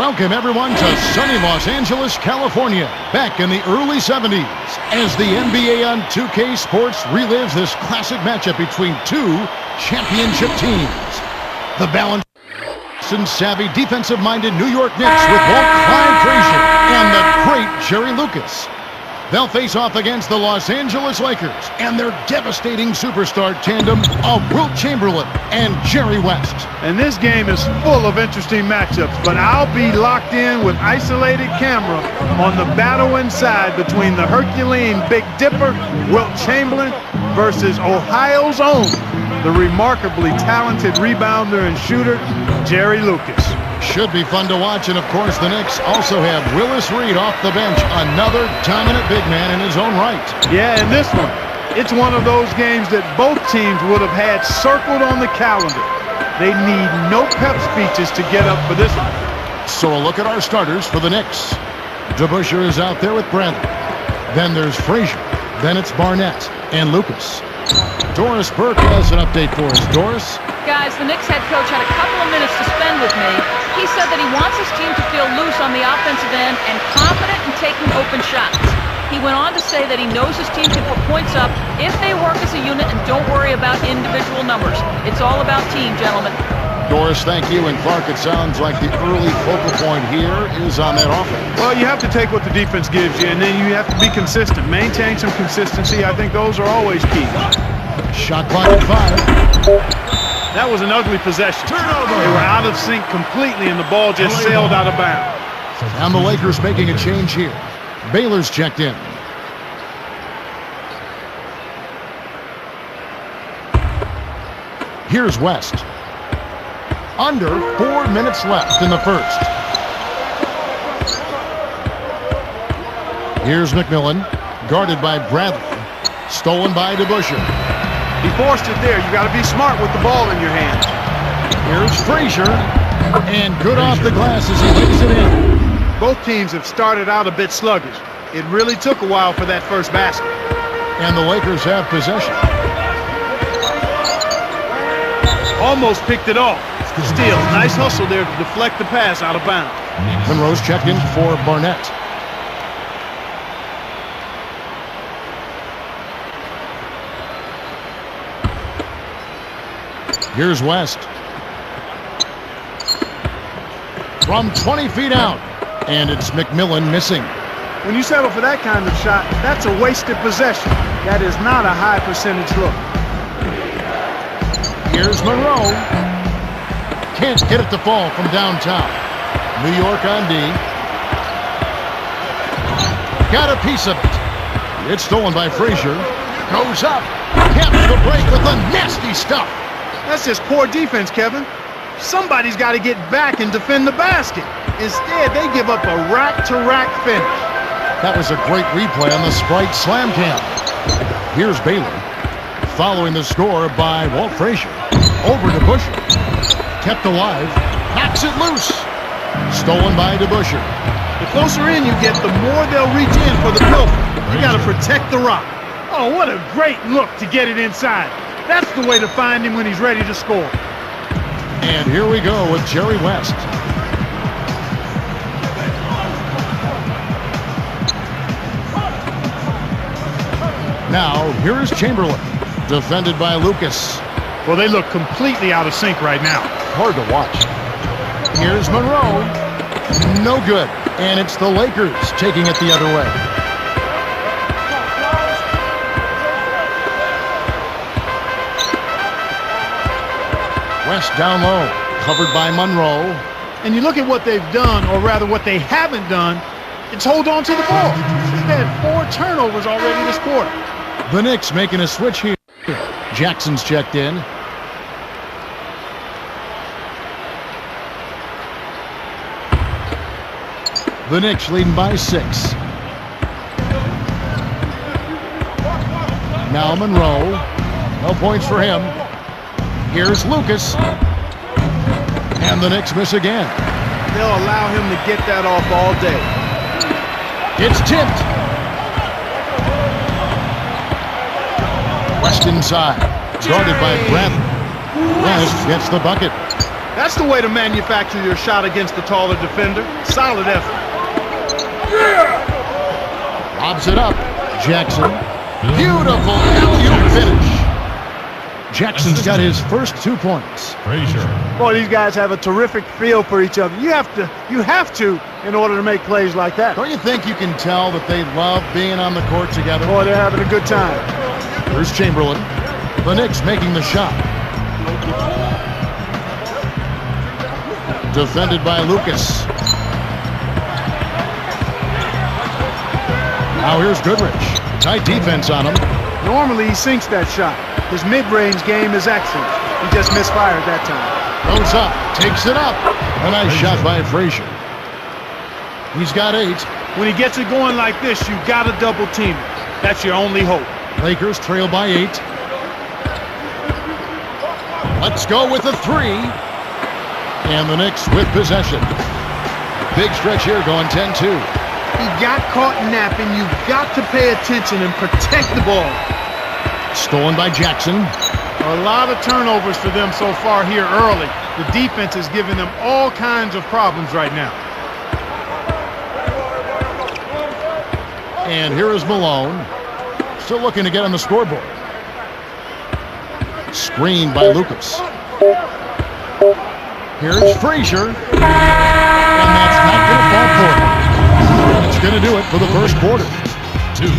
Welcome, everyone, to sunny Los Angeles, California, back in the early 70s, as the NBA on 2K Sports relives this classic matchup between two championship teams. The balanced and savvy, defensive-minded New York Knicks with Walt Clyde Frazier and the great Jerry Lucas. They'll face off against the Los Angeles Lakers and their devastating superstar tandem of Wilt Chamberlain and Jerry West. And this game is full of interesting matchups, but I'll be locked in with isolated camera on the battle inside between the Herculean Big Dipper, Wilt Chamberlain, versus Ohio's own, the remarkably talented rebounder and shooter, Jerry Lucas. Should be fun to watch, and of course the Knicks also have Willis Reed off the bench, another dominant big man in his own right. Yeah, and this one, it's one of those games that both teams would have had circled on the calendar. They need no pep speeches to get up for this one. So a look at our starters for the Knicks. DeBusschere is out there with Bradley. Then there's Frazier. Then it's Barnett and Lucas. Doris Burke has an update for us. Doris? Guys, the Knicks head coach had a couple of minutes to spend with me. He said that he wants his team to feel loose on the offensive end and confident in taking open shots. He went on to say that he knows his team can put points up if they work as a unit and don't worry about individual numbers. It's all about team, gentlemen. Doris, thank you. And Clark, it sounds like the early focal point here is on that offense. Well, you have to take what the defense gives you, and then you have to be consistent. Maintain some consistency. I think those are always key. Shot clock at 5. That was an ugly possession. Turnover. They were out of sync completely, and the ball just sailed out of bounds. And the Lakers making a change here. Baylor's checked in. Here's West. Under 4 minutes left in the first. Here's McMillan, guarded by Bradley. Stolen by DeBusschere. He forced it there. You got to be smart with the ball in your hands. Here's Frazier, and good off the glass as he lays it in. Both teams have started out a bit sluggish. It really took a while for that first basket. And the Lakers have possession. Almost picked it off. Still, nice hustle there to deflect the pass out of bounds. Monroe's checked in for Barnett. Here's West. From 20 feet out. And it's McMillan missing. When you settle for that kind of shot, that's a wasted possession. That is not a high percentage look. Here's Monroe. Can't get it to fall from downtown. New York on D. Got a piece of it. It's stolen by Frazier. Goes up. Caps the break with the nasty stuff. That's just poor defense, Kevin. Somebody's got to get back and defend the basket. Instead, they give up a rack-to-rack finish. That was a great replay on the Sprite Slam Cam. Here's Baylor. Following the score by Walt Frazier. Over to DeBusschere. Kept alive. Knocks it loose. Stolen by DeBusschere. The closer in you get, the more they'll reach in for the pilfer. You got to protect the rock. Oh, what a great look to get it inside. That's the way to find him when he's ready to score. And here we go with Jerry West. Now, here is Chamberlain, defended by Lucas. Well, they look completely out of sync right now. Hard to watch. Here's Monroe. No good. And it's the Lakers taking it the other way. West down low, covered by Monroe. And you look at what they've done, or rather what they haven't done, it's hold on to the ball. They've had 4 turnovers already this quarter. The Knicks making a switch here. Jackson's checked in. The Knicks leading by 6. Now Monroe. No points for him. Here's Lucas. And the Knicks miss again. They'll allow him to get that off all day. It's tipped. West inside. Guarded by Bradley. West gets the bucket. That's the way to manufacture your shot against the taller defender. Solid effort. Lobs it up. Jackson. Beautiful alley-oop finish. Jackson's got his first 2 points. Frazier. Boy, these guys have a terrific feel for each other. You have to in order to make plays like that. Don't you think you can tell that they love being on the court together? Boy, they're having a good time. Here's Chamberlain. The Knicks making the shot. Defended by Lucas. Now here's Goodrich. Tight defense on him. Normally he sinks that shot. His mid-range game is excellent. He just misfired that time. Goes up, takes it up. A nice shot by Frazier. He's got 8. When he gets it going like this, you got to double team it. That's your only hope. Lakers trail by 8. Let's go with a 3. And the Knicks with possession. Big stretch here going 10-2. He got caught napping. You've got to pay attention and protect the ball. Stolen by Jackson. A lot of turnovers for them so far here early. The defense is giving them all kinds of problems right now. And here is Malone. Still looking to get on the scoreboard. Screened by Lucas. Here's Frazier. And that's not going to fall for him. That's going to do it for the first quarter. 2.